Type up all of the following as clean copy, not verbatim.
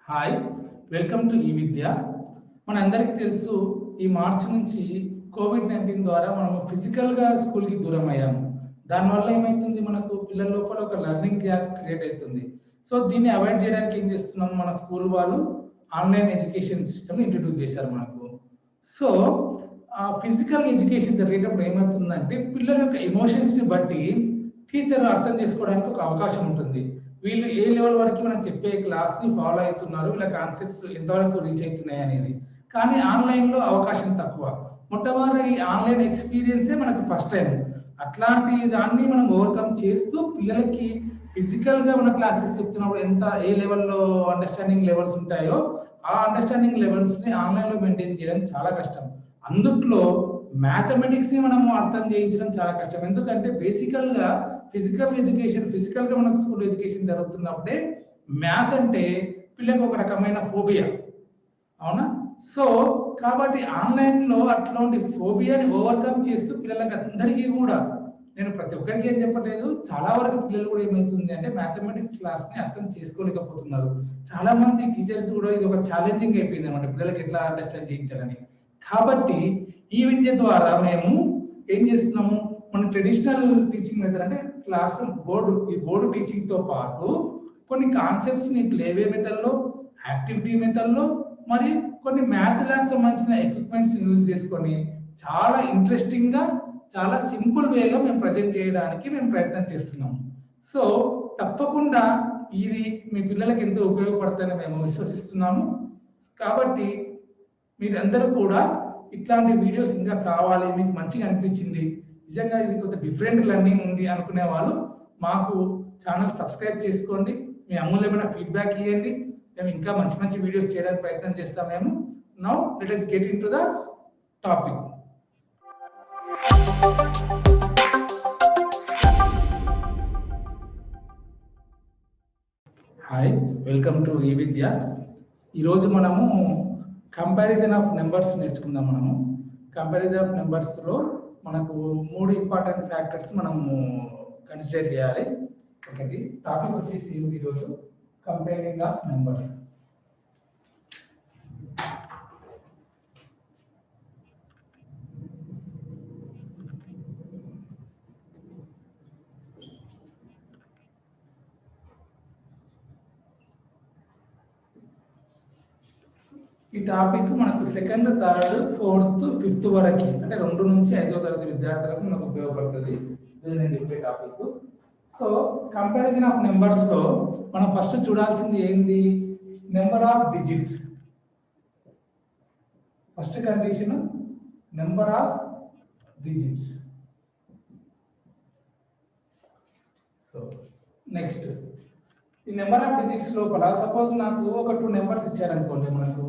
Hi welcome to ఈ విద్య. మనందరికీ తెలుసు, ఈ మార్చి నుంచి కోవిడ్-19 ద్వారా మనము ఫిజికల్గా స్కూల్కి దూరం అయ్యాము. దానివల్ల ఏమవుతుంది, మనకు పిల్లల లోపల ఒక లెర్నింగ్ గ్యాప్ క్రియేట్ అవుతుంది. సో దీన్ని అవాయిడ్ చేయడానికి ఏం చేస్తున్నాం, మన స్కూల్ వాళ్ళు ఆన్లైన్ ఎడ్యుకేషన్ సిస్టమ్ ఇంట్రడ్యూస్ చేశారు మనకు. సో ఫిజికల్ ఎడ్యుకేషన్ జరిగేటప్పుడు ఏమవుతుందంటే, పిల్లల యొక్క ఎమోషన్స్ని బట్టి టీచర్ అర్థం చేసుకోవడానికి ఒక అవకాశం ఉంటుంది. వీళ్ళు ఏ లెవెల్ వరకు మనం చెప్పే క్లాస్ని ఫాలో అవుతున్నారు, వీళ్ళ కాన్సెప్ట్స్ ఎంతవరకు రీచ్ అవుతున్నాయి అనేది. కానీ ఆన్లైన్లో అవకాశం తక్కువ. మొట్టమొదటి ఈ ఆన్లైన్ ఎక్స్పీరియన్సే మనకు ఫస్ట్ టైం. అట్లాంటి దాన్ని మనం ఓవర్కమ్ చేస్తూ పిల్లలకి ఫిజికల్గా మన క్లాసెస్ చెప్తున్నప్పుడు ఏ లెవెల్లో అండర్స్టాండింగ్ లెవెల్స్ ఉంటాయో ఆ అండర్స్టాండింగ్ లెవెల్స్ని ఆన్లైన్లో మెయింటైన్ చేయడం చాలా కష్టం. అందుట్లో మ్యాథమెటిక్స్ని మనము అర్థం చేయించడం చాలా కష్టం. ఎందుకంటే బేసికల్గా ఫిజికల్గా మనకు స్కూల్ ఎడ్యుకేషన్ జరుగుతున్నప్పుడే మ్యాథ్స్ అంటే పిల్లలకు ఒక రకమైన ఫోబియా, అవునా? సో కాబట్టి ఆన్లైన్లో అట్లాంటి ఫోబియాని ఓవర్కమ్ చేస్తూ పిల్లలకి అందరికీ కూడా, నేను ప్రతి ఒక్కరికి ఏం చెప్పట్లేదు, చాలా వరకు పిల్లలు కూడా ఏమవుతుంది అంటే మ్యాథమెటిక్స్ క్లాస్ని అర్థం చేసుకోలేకపోతున్నారు. చాలా మంది టీచర్స్ కూడా ఇది ఒక ఛాలెంజింగ్ అయిపోయింది అన్నమాట, పిల్లలకి ఎట్లా అండర్స్టాండ్ చేయించాలని. కాబట్టి ఈ విద్య ద్వారా మేము ఏం చేస్తున్నాము, మన ట్రెడిషనల్ టీచింగ్ మెథడ్ అంటే క్లాస్ రూమ్ బోర్డు టీచింగ్ తో పాటు కొన్ని కాన్సెప్ట్స్ ని ప్లేవే మెథడ్లో, యాక్టివిటీ మెథడ్లో, మరి కొన్ని మ్యాథ్ ల్యాబ్ సంబంధించిన ఎక్విప్మెంట్స్ యూజ్ చేసుకొని చాలా ఇంట్రెస్టింగ్ గా, చాలా సింపుల్ వేలో మేము ప్రజెంట్ చేయడానికి మేము ప్రయత్నం చేస్తున్నాము. సో తప్పకుండా ఇది మీ పిల్లలకి ఎంతో ఉపయోగపడుతుందని మేము విశ్వసిస్తున్నాము. కాబట్టి మీరందరూ కూడా ఇట్లాంటి వీడియోస్ ఇంకా కావాలి, మీకు మంచిగా అనిపించింది, నిజంగా ఇది కొంచెం డిఫరెంట్ లెర్నింగ్ ఉంది అనుకునే వాళ్ళు మాకు ఛానల్ సబ్స్క్రైబ్ చేసుకోండి. మీ అమూల్యమైన ఫీడ్బ్యాక్ ఇవ్వండి. మేము ఇంకా మంచి మంచి వీడియోస్ చేయడానికి ప్రయత్నం చేస్తాం. మేము now let us get into the topic. Hi welcome to ఈ విద్య. ఈరోజు మనము కంపారిజన్ ఆఫ్ నెంబర్స్ నేర్చుకుందాం. మనము కంపారిజన్ ఆఫ్ నెంబర్స్లో మనకు 3 ఇంపార్టెంట్ ఫ్యాక్టర్స్ మనము కన్సిడర్ చేయాలి. ఒకటి టాపిక్ వచ్చేసి ఈరోజు కంపేరింగ్ ఆఫ్ నెంబర్స్. ఈ టాపిక్ మనకు సెకండ్, థర్డ్, ఫోర్త్, ఫిఫ్త్ వరకు, అంటే 2 నుంచి 5వ తరగతి విద్యార్థులకు మనకు ఉపయోగపడుతుంది నేను చెప్పే topic. So comparison of numbers లో మనం ఫస్ట్ చూడాల్సింది ఏంది, number of digits. First condition number of digits. So next ఈ నెంబర్ ఆఫ్ డిజిట్స్ లోపల సపోజ్ నాకు ఒక 2 నెంబర్స్ ఇచ్చారనుకోండి, మనకు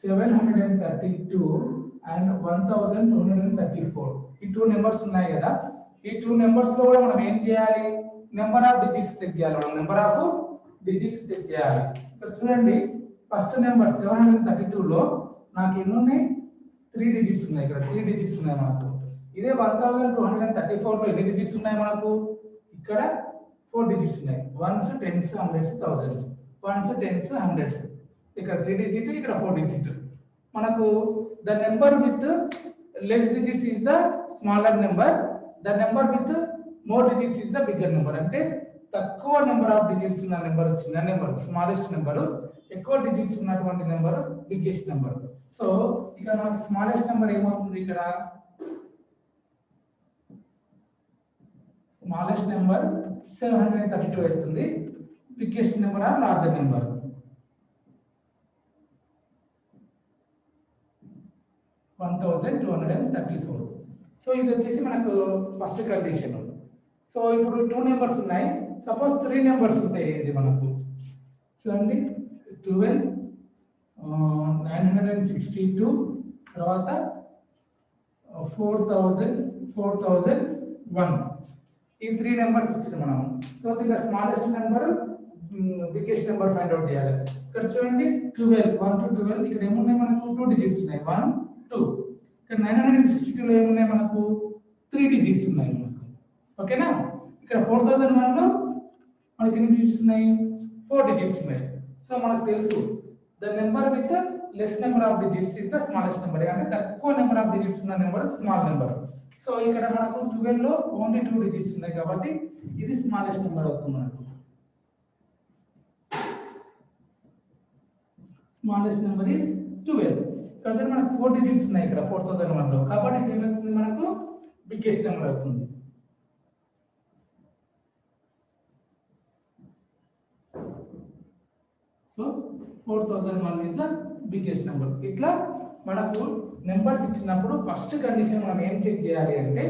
732 అండ్ 1234. ఈ 2 నెంబర్స్ ఉన్నాయి కదా. ఈ 2 నెంబర్స్ లో కూడా మనం ఏం చేయాలి, నెంబర్ ఆఫ్ డిజిట్స్ చెక్ చేయాలి. మనం నెంబర్ ఆఫ్ డిజిట్స్ చెక్ చేయాలి. ఇక్కడ చూడండి, ఫస్ట్ నెంబర్ 732 లో నాకు ఎన్ని ఉన్నాయి, 3 డిజిట్స్ ఉన్నాయి. ఇక్కడ 3 డిజిట్స్ ఉన్నాయి మనకు. ఇదే 1234 లో ఎన్ని డిజిట్స్ ఉన్నాయి మనకు, ఇక్కడ 4 డిజిట్స్ ఉన్నాయి. Ones, tens, hundreds, thousands. Ones, tens, hundreds. ఇక్కడ 3 డిజిట్, ఇక్కడ 4 డిజిట్. మనకు the number with less digits is the smaller number, the number with more digits is the bigger number. అంటే తక్కువ నెంబర్ ఆఫ్ డిజిట్స్ ఉన్న number చిన్న నెంబర్, smallest number. ఎక్కువ digits ఉన్నటువంటి నెంబర్ బిగ్గెస్ట్ నెంబర్. సో ఇక్కడ మనకు స్మాలెస్ట్ నెంబర్ ఏమవుతుంది, ఇక్కడ స్మాలెస్ట్ నెంబర్ 732 అవుతుంది. Biggest number or larger number 1234. So ఇది వచ్చేసి మనకు ఫస్ట్ కండిషన్. సో ఇప్పుడు 2 నెంబర్స్ ఉన్నాయి. సపోజ్ 3 నెంబర్స్ ఉంటాయి. ఇది మనకు చూడండి, 12, 962, తర్వాత 4001. ఈ 3 నెంబర్స్ ఇచ్చిన మనం. సో దీంట్లో smallest number, biggest number find out చేయాలి. ఇక్కడ చూడండి 12, 1 to 12. ఇక్కడ ఏమున్నాయి మనకు, 2 డిజిట్స్ ఉన్నాయి, 1, 2. ఇక్కడ 962 లో ఏమున్నాయి మనకు, 3 డిజిట్స్ ఉన్నాయి మనకు. ఓకేనా? ఇక్కడ 4001 లో మనకి ఎన్ని డిజిట్స్ ఉన్నాయి, 4 డిజిట్స్ ఉన్నాయి. సో మనకు తెలుసు the number with less number of digits is the smallest number. అంటే తక్కువ నెంబర్ ఆఫ్ డిజిట్స్ ఉన్న నెంబర్ స్మాల్ నెంబర్. సో ఇక్కడ మనకు 12 లో ఓన్లీ 2 డిజిట్స్ ఉన్నాయి కాబట్టి ఇది స్మాలెస్ట్ నెంబర్ అవుతుంది మనకు. Smallest number is 12. ఇక్కడ మనకు 4 డిజిట్స్ ఉన్నాయి ఇక్కడ 4001 లో, కాబట్టి ఇది ఏమవుతుంది మనకు బిగ్గెస్ట్ నెంబర్ అవుతుంది. So 4001 is the biggest number. ఇట్లా మనకు నెంబర్స్ ఇచ్చినప్పుడు ఫస్ట్ కండిషన్ మనం ఏం చెక్ చేయాలి అంటే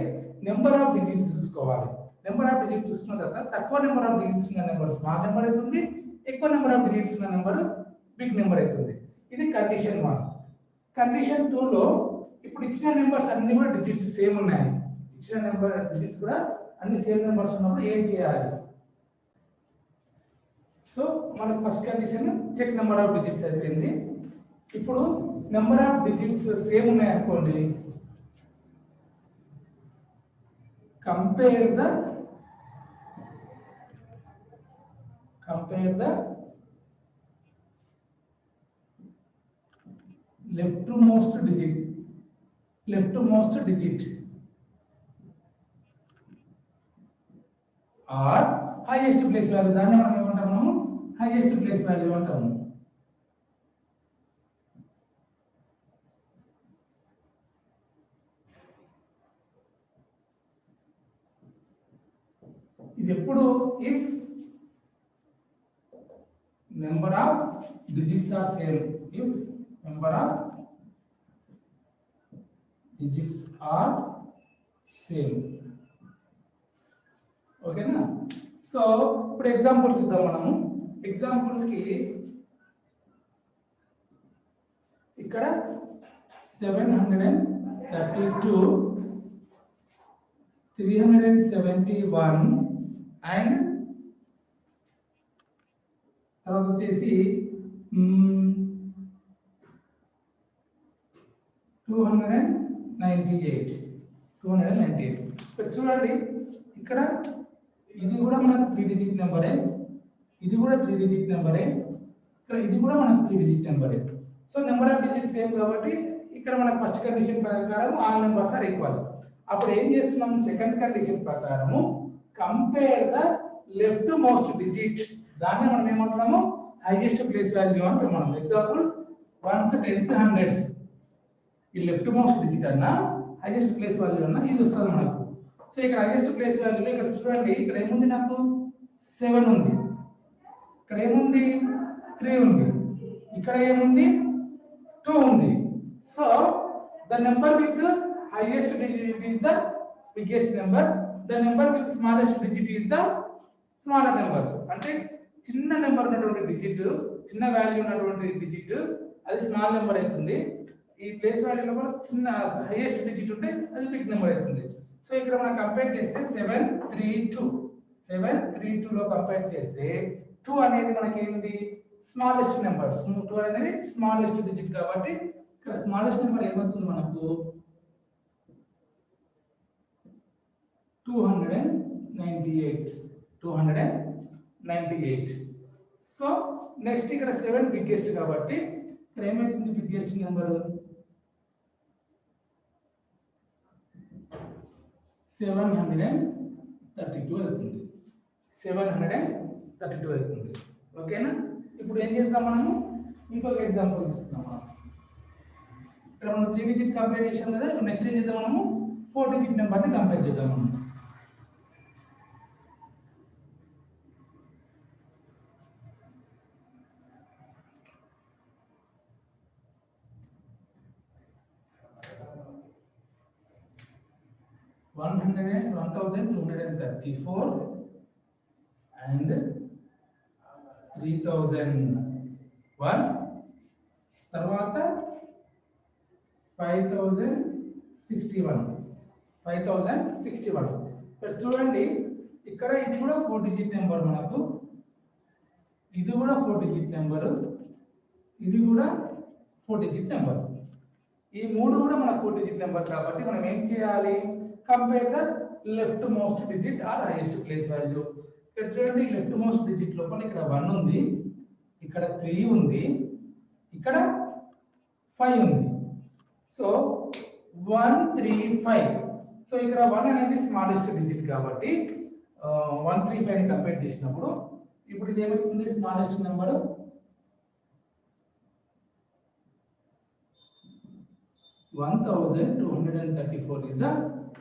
నెంబర్ ఆఫ్ డిజిట్స్ చూసుకోవాలి. నెంబర్ ఆఫ్ డిజిట్స్ చూసుకున్న తర్వాత తక్కువ నెంబర్ ఆఫ్ డిజిట్స్ ఉన్న నెంబర్ స్మాల్ నెంబర్ అవుతుంది, ఎక్కువ నెంబర్ ఆఫ్ డిజిట్స్ ఉన్న నెంబర్ బిగ్ నెంబర్ అవుతుంది. ఇది కండిషన్ 1. కండిషన్ 2 లో ఇప్పుడు ఇచ్చిన నెంబర్స్ అన్ని కూడా డిజిట్స్ సేమ్ ఉన్నాయి. ఇచ్చిన నెంబర్ డిజిట్స్ కూడా అన్ని సేమ్ నెంబర్స్ ఉన్నప్పుడు ఏం చేయాలి? సో మనకు first condition check number of digits అయిపోయింది. ఇప్పుడు నెంబర్ ఆఫ్ డిజిట్స్ సేమ్ ఉన్నాయి అనుకోండి, compare the leftmost digit or highest place value. దాన్ని మనం ఏమంటాము? హైయెస్ట్ ప్లేస్ వాల్యూ అంటాము. ఇది ఎప్పుడు if number of digits are same. If number of digits are same. ఓకేనా? సో ఇప్పుడు ఎగ్జాంపుల్ చూద్దాం మనము. ఎగ్జాంపుల్ కి ఇక్కడ 732, 371 అండ్ తర్వాత వచ్చేసి 298. చూడండి ఇక్కడ ఇది కూడా మనకు 3 డిజిట్ నెంబరే, ఇది కూడా 3 డిజిట్ నెంబరే, ఇక్కడ ఇది కూడా మనకు 3 డిజిట్ నెంబరే. So number of digits same కాబట్టి ఇక్కడ మనకు ఫస్ట్ కండిషన్ ప్రకారం ఆల్ నెంబర్స్ ఆర్ ఈక్వల్. అప్పుడు ఏం చేస్తున్నాం? సెకండ్ కండిషన్ ప్రకారము compare the left most digit. దాన్ని మనం ఏమంటున్నాము? హైయెస్ట్ ప్లేస్ వాల్యూ అంటే మనం ఎగ్జాంపుల్ 1s, 10s, 100s. ఈ లెఫ్ట్ మోస్ట్ డిజిట్ అన్నా హైయెస్ట్ ప్లేస్ వాల్యూ అన్నా ఇది వస్తుంది మనకు. సో ఇక్కడ హైయెస్ట్ ప్లేస్ వాల్యూలో ఇక్కడ చూడండి, ఇక్కడ ఏముంది? నాకు 7 ఉంది, ఇక్కడ ఏముంది? 3 ఉంది, ఇక్కడ ఏముంది? 2 ఉంది. So the number with highest digit is the biggest number, the number with smallest digit is the smaller number. అంటే చిన్న నెంబర్ ఉన్నటువంటి డిజిట్, చిన్న వాల్యూ ఉన్నటువంటి డిజిట్ అది స్మాల్ నెంబర్ అవుతుంది. ఈ ప్లేస్ వాల్యూలో కూడా చిన్న హైయెస్ట్ డిజిట్ ఉంటే అది బిగ్ నెంబర్ అవుతుంది. సో ఇక్కడ మనం కంపేర్ చేస్తే 732 లో కంపేర్ చేస్తే 2 అనేది మనకి ఏంటి? Smallest number. 2 అనేది స్మాలెస్ట్ డిజిట్ కాబట్టి ఇక్కడ స్మాలెస్ట్ నెంబర్ ఏమవుతుంది మనకు? 298. సో నెక్స్ట్ ఇక్కడ 7 బిగ్గెస్ట్ కాబట్టి ఇక్కడ ఏమవుతుంది? బిగ్గెస్ట్ నెంబర్ 732 అవుతుంది. 732 అవుతుంది. ఓకేనా? ఇప్పుడు ఏం చేద్దాం మనము? ఇంకొక ఎగ్జాంపుల్ తీసుకుందాం. ఇక్కడ మనం 3 డిజిట్ కంపేర్ చేసాం కదా, నెక్స్ట్ ఏం చేద్దాం మనము? 4 డిజిట్ నెంబర్ని కంపేర్ చేద్దాం మనం. One 1234 and 3001 తర్వాత 5061. చూడండి ఇక్కడ ఇది కూడా 4 డిజిట్ నెంబర్ మనకు, ఇది కూడా 4 డిజిట్ నెంబర్, ఇది కూడా 4 డిజిట్ నెంబర్. ఈ మూడు కూడా మన 4 డిజిట్ నెంబర్ కాబట్టి మనం ఏం చేయాలి? Compare the left most digit are highest place value. ఇక్కడ చూడండి లెఫ్ట్ మోస్ట్ డిజిట్ లోపల ఇక్కడ 1 ఉంది, ఇక్కడ 3 ఉంది, ఇక్కడ 5 ఉంది. సో 135. సో ఇక్కడ 1 అనేది స్మాలెస్ట్ డిజిట్ కాబట్టి 135 ని కంపేర్ చేసినప్పుడు ఇప్పుడు ఇది ఏమవుతుంది? Smallest number 1234 is the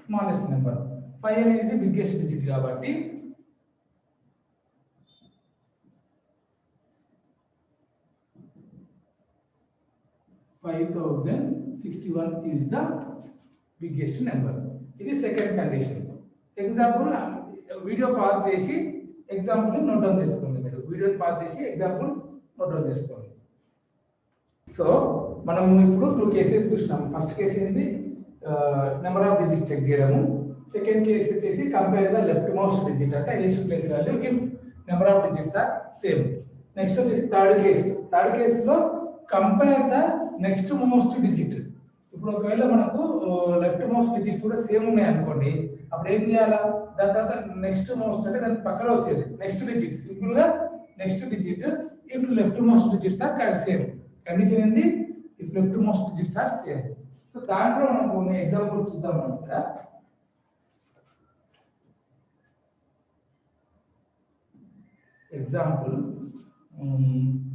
smallest number. 5 అనేది the biggest digit కాబట్టి 5061 is the biggest number. ఇది second condition. Example video pause చేసి ఎగ్జాంపుల్ నోట్ డౌన్ చేసుకోండి. మీరు వీడియో పాజ్ చేసి ఎగ్జాంపుల్ నోట్ డౌన్ చేసుకోండి. సో మనము ఇప్పుడు 2 కేసెస్ చూసినాం. ఫస్ట్ కేసు ఏంటి? నెంబర్ ఆఫ్ డిజిట్ చెక్ చేయడము. సెకండ్ కేసు వచ్చేసి compare the left most digit అంటే highest place value if number of digits are same. Next వచ్చేసి థర్డ్ కేసులో compare the next most digit. ఇప్పుడు ఒకవేళ మనకు లెఫ్ట్ మోస్ట్ డిజిట్స్ కూడా సేమ్ ఉన్నాయి అనుకోండి, అప్పుడు ఏం చేయాలా? దాని తర్వాత నెక్స్ట్ మోస్ట్ అంటే దాని పక్కన వచ్చేది నెక్స్ట్ డిజిట్. సింపుల్ గా next digit if left most digits are same. Condition ఏంది? If left most digits are same. So దాంట్లో మనం కొన్ని ఎగ్జాంపుల్స్ చూద్దాం. మనం ఇక్కడ ఎగ్జాంపుల్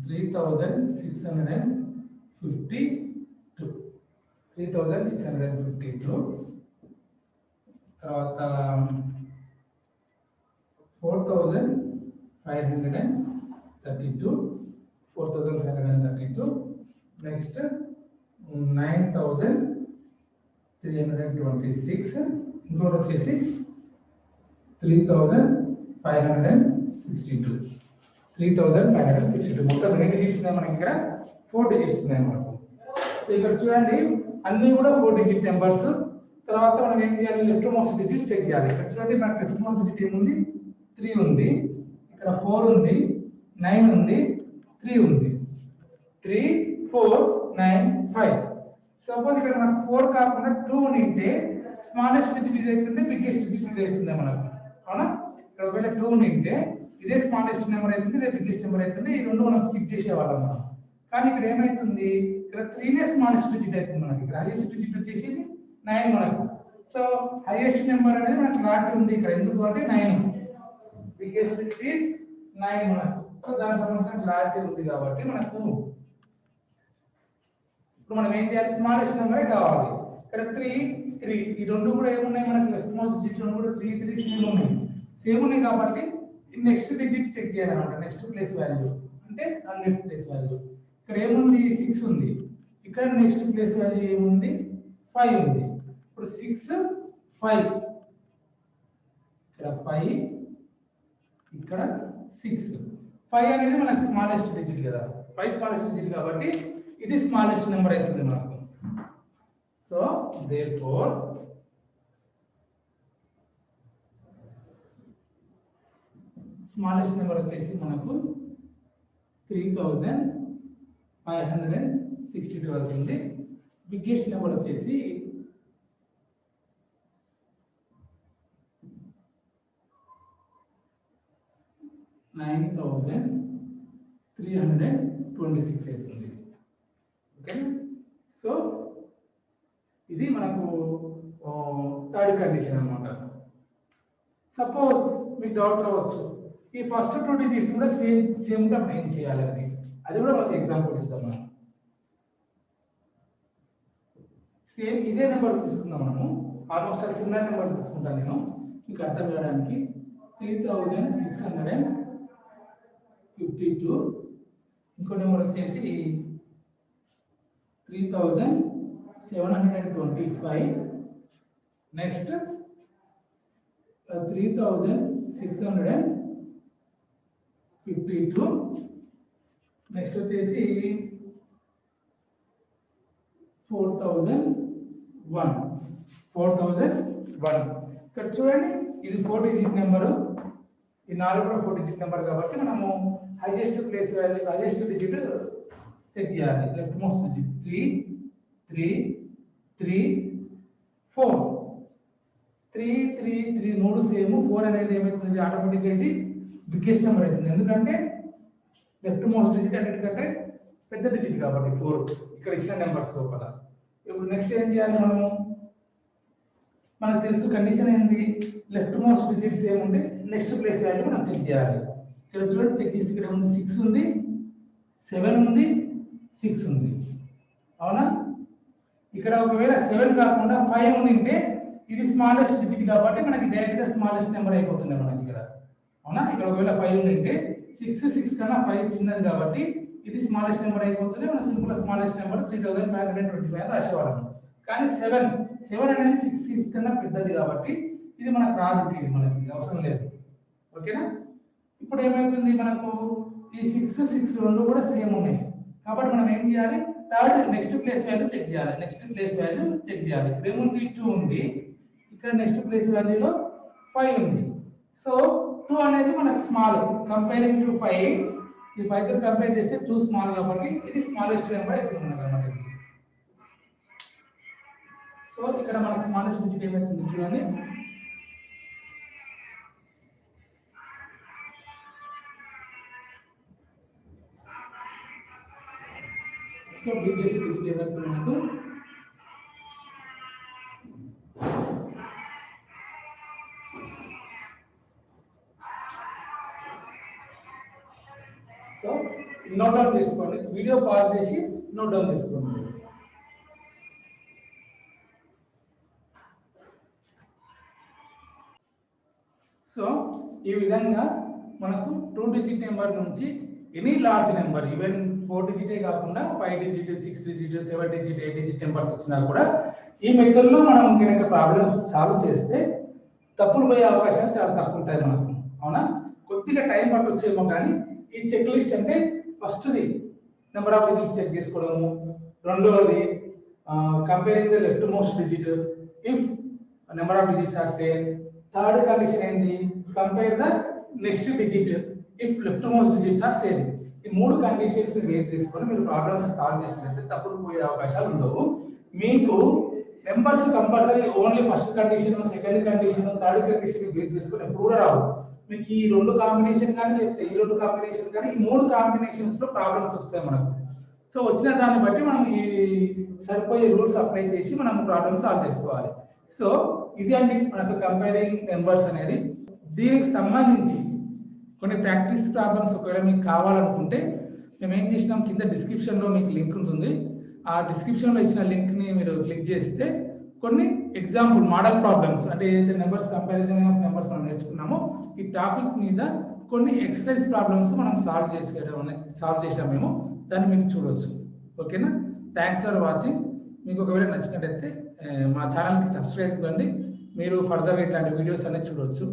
3652 తర్వాత 4532 నెక్స్ట్ 9326 ఇంకోటి వచ్చేసి 3562 మొత్తం ఎన్ని డిజిట్స్ ఉన్నాయి మనకి? ఇక్కడ 4 డిజిట్స్ ఉన్నాయి మనకు. సో ఇక్కడ చూడండి అన్ని కూడా 4 డిజిట్ నెంబర్స్. తర్వాత మనం ఏం చేయాలి? లెఫ్ట్ మోస్ట్ డిజిట్ చెక్ చేయాలి. ఇక్కడ చూడండి మనకి లెఫ్ట్ మోస్ట్ డిజిట్ ఏముంది? 3 ఉంది. ఇక్కడ 4 ఉంది, 9 ఉంది, 3 ఉంది. 3 4 9 5. సపోజ్ ఇక్కడ మనకు 4 కాకుండా 2 ఉంటే స్మాలెస్ట్ డిజిట్ అవుతుంది, బిగ్గెస్ట్ డిజిట్ అవుతుంది మనకు. అవునా? ఇక్కడ ఒకవేళ 2 ఉంటే ఇదే స్మాలెస్ట్ నెంబర్ అవుతుంది, ఇదే బిగ్గెస్ట్ నెంబర్ అవుతుంది. ఈ రెండు మనం స్కిప్ చేసేవాళ్ళం మనం. కానీ ఇక్కడ ఏమైతుంది? ఇక్కడ 3 నే స్మాలెస్ట్ డిజిట్ అవుతుంది మనకి. ఇక్కడ హైయెస్ట్ డిజిట్ వచ్చేసి 9 మనకు. సో హైయెస్ట్ నెంబర్ అనేది మనకి క్లారిటీ ఉంది ఇక్కడ. ఎందుకు అంటే 9 బిగ్గెస్ట్ డిజిట్ ఇస్ 9 మనకు. సో దానికి సంబంధించిన క్లారిటీ ఉంది కాబట్టి మనకు ఇప్పుడు మనం ఏం చేయాలి? స్మాలెస్ట్ నెంబరే కావాలి. ఇక్కడ 3 ఈ రెండు కూడా ఏమున్నాయి మనకి? లెఫ్ట్ మోస్ట్ డిజిట్ రెండు కూడా 3 సేమ్ ఉన్నాయి కాబట్టి నెక్స్ట్ డిజిట్ చెక్ చేయాలన్నమాట. నెక్స్ట్ ప్లేస్ వాల్యూ అంటే నెక్స్ట్ ప్లేస్ వాల్యూ ఇక్కడ ఏముంది? 6 ఉంది. ఇక్కడ నెక్స్ట్ ప్లేస్ వాల్యూ ఏముంది? 5 ఉంది. ఇప్పుడు 6 5 ఇక్కడ 5 ఇక్కడ 6 5 అనేది మనకి స్మాలెస్ట్ డిజిట్ కదా. 5 స్మాలెస్ట్ డిజిట్ కాబట్టి ఇది స్మాలెస్ట్ నెంబర్ అవుతుంది మనకు. సో therefore స్మాలెస్ట్ నెంబర్ వచ్చేసి మనకు 3562 అవుతుంది. బిగ్గెస్ట్ నెంబర్ వచ్చేసి 9326 అవుతుంది. ఓకే. సో ఇది మనకు థర్డ్ కండిషన్ అన్నమాట. సపోజ్ మీకు డౌట్ రావచ్చు, ఈ ఫస్ట్ 2 డిజిట్స్ కూడా సేమ్ గా ఏం చేయాలి అది కూడా మనకి ఎగ్జాంపుల్ చూద్దాం. మనం సేమ్ ఇదే నెంబర్ తీసుకుందాం. మనము ఆల్మోస్ట్ సిమిలర్ నెంబర్ తీసుకుంటాను నేను మీకు అర్థం చేయడానికి. 3652 ఇంకో నెంబర్ వచ్చేసి 3725 నెక్స్ట్ 3652 నెక్స్ట్ వచ్చేసి 4001 ఇక్కడ చూడండి ఇది 4 డిజిట్ నెంబరు. ఈ 4 కూడా 4 డిజిట్ నెంబర్ కాబట్టి మనము highest place value highest digit check చేయాలి. లెఫ్ట్ మోస్ట్ డిజిట్ 3 3 3 4 3 3 3 మూడు సేమ్. 4 అనేది ఏమవుతుంది? ఆటోమేటిక్గా ఇది బిగ్గెస్ట్ నెంబర్ అవుతుంది. ఎందుకంటే లెఫ్ట్ మోస్ట్ డిజిట్ అన్నిటికంటే పెద్ద డిజిట్ కాబట్టి 4 ఇక్కడ ఇచ్చిన నెంబర్స్ లోపల. ఇప్పుడు నెక్స్ట్ ఏం చేయాలి మనకు తెలుసు కండిషన్ ఏంటి, లెఫ్ట్ మోస్ట్ డిజిట్స్ ఏముంది, నెక్స్ట్ ప్లేస్ వాల్యూ మనం చెక్ చేయాలి. ఇక్కడ చూడండి చెక్ చేస్తే ఇక్కడ ఉంది 6 ఉంది, 7 ఉంది, 6 ఉంది, అవునా? ఇక్కడ ఒకవేళ 7 కాకుండా 5 ఉంటే ఇది స్మాలెస్ట్ డిజిట్ కాబట్టి మనకి డైరెక్ట్ గా స్మాలెస్ట్ నెంబర్ అయిపోతుంది మనకి ఇక్కడ, అవునా? ఇక్కడ ఒకవేళ 5 ఉంటే 6 కన్నా 5 చిన్నది కాబట్టి ఇది స్మాలెస్ట్ నెంబర్ అయిపోతుంది. మనం సింపుల్ స్మాలెస్ట్ నెంబర్ 3525 రాసేవాళ్ళం. కానీ 7 అనేది 6 కన్నా పెద్దది కాబట్టి ఇది మనకు రాదు, ఇది మనకి అవసరం లేదు. ఓకేనా? ఇప్పుడు ఏమైతుంది మనకు ఈ 6 రెండు కూడా సేమ్ ఉన్నాయి కాబట్టి మనం ఏం చేయాలి, third next place value check చేయాలి. ఇక్కడ ఏముంది 2 ఉంది, ఇక్కడ నెక్స్ట్ ప్లేస్ వాల్యూలో 5 ఉంది. సో 2 అనేది మనకు స్మాల్, కంపేరింగ్ టు 5, ఈ 5 తో కంపేర్ చేస్తే 2 స్మాల్ కాబట్టి ఇది స్మాలెస్ట్ నెంబర్ అవుతుంది మనకి. సో ఇక్కడ మనకి స్మాలెస్ట్ డిజిట్ ఏమవుతుంది చూడండి, సో బిగ్గెస్ట్ డిజిట్ ఏమవుతుంది మనకు సో నోట్ డౌన్ చేసుకోండి, వీడియో పాజ్ చేసి నోట్ డౌన్ చేసుకోండి. సో ఈ విధంగా మనకు 2 డిజిట్ నెంబర్ నుంచి ఎనీ లార్జ్ నెంబర్, ఈవెన్ 4 డిజిటే కాకుండా 5 digit, 6 digit, 7 digit, 8 digit numbers వచ్చినా కూడా ఈ మెథడ్ లో మనం కనుక ప్రాబ్లమ్స్ సాల్వ్ చేస్తే తప్పులు పోయే అవకాశాలు చాలా తక్కువ ఉంటాయి మనకు, అవునా? కొద్దిగా టైం పట్టొచ్చేమో కానీ ఈ చెక్ లిస్ట్ అంటే ఫస్ట్ది నెంబర్ ఆఫ్ డిజిట్ చెక్ చేసుకోవడము, రెండవది comparing the left most digit if number of digits are same, third condition ఏంటి, compare the next digit if left most digits are same. ఈ 3 కండిషన్స్ బేస్ చేసుకొని మీరు problems solve చేసినట్లయితే తప్పులు పోయే అవకాశాలు ఉండవు. మీకు numbers compulsory only first condition, second condition, third condition base చేసుకొని ఎప్పుడు కూడా రావు. మీకు ఈ 2 కాంబినేషన్ కానీ లేకపోతే ఈ 2 కాంబినేషన్ కానీ ఈ 3 కాంబినేషన్స్ లో ప్రాబ్లమ్స్ వస్తాయి మనకు. సో వచ్చిన దాన్ని బట్టి మనం ఈ సరిపోయే రూల్స్ అప్లై చేసి మనం ప్రాబ్లమ్ సాల్వ్ చేసుకోవాలి. సో ఇది అండి మనకు కంపేరింగ్ నెంబర్స్ అనేది. దీనికి సంబంధించి కొన్ని ప్రాక్టీస్ ప్రాబ్లమ్స్ ఒకవేళ మీకు కావాలనుకుంటే మేము ఏం చేసినాం, కింద డిస్క్రిప్షన్ లో మీకు లింక్ ఉంటుంది. ఆ డిస్క్రిప్షన్ లో ఇచ్చిన లింక్ ని మీరు క్లిక్ చేస్తే కొన్ని ఎగ్జాంపుల్ మోడల్ ప్రాబ్లమ్స్ అంటే ఏదైతే నెంబర్స్ కంపారిజన్ ఆఫ్ నెంబర్స్ మనం నేర్చుకున్నామో ఈ టాపిక్ మీద కొన్ని ఎక్సర్సైజ్ ప్రాబ్లమ్స్ మనం సాల్వ్ చేసాం మేము, దాన్ని మీరు చూడొచ్చు. ఓకేనా? Thanks for watching. మీకు ఒకవేళ నచ్చినట్టయితే మా ఛానల్కి సబ్స్క్రైబ్ కండి, మీరు ఫర్దర్ ఇట్లాంటి వీడియోస్ అనేది చూడొచ్చు.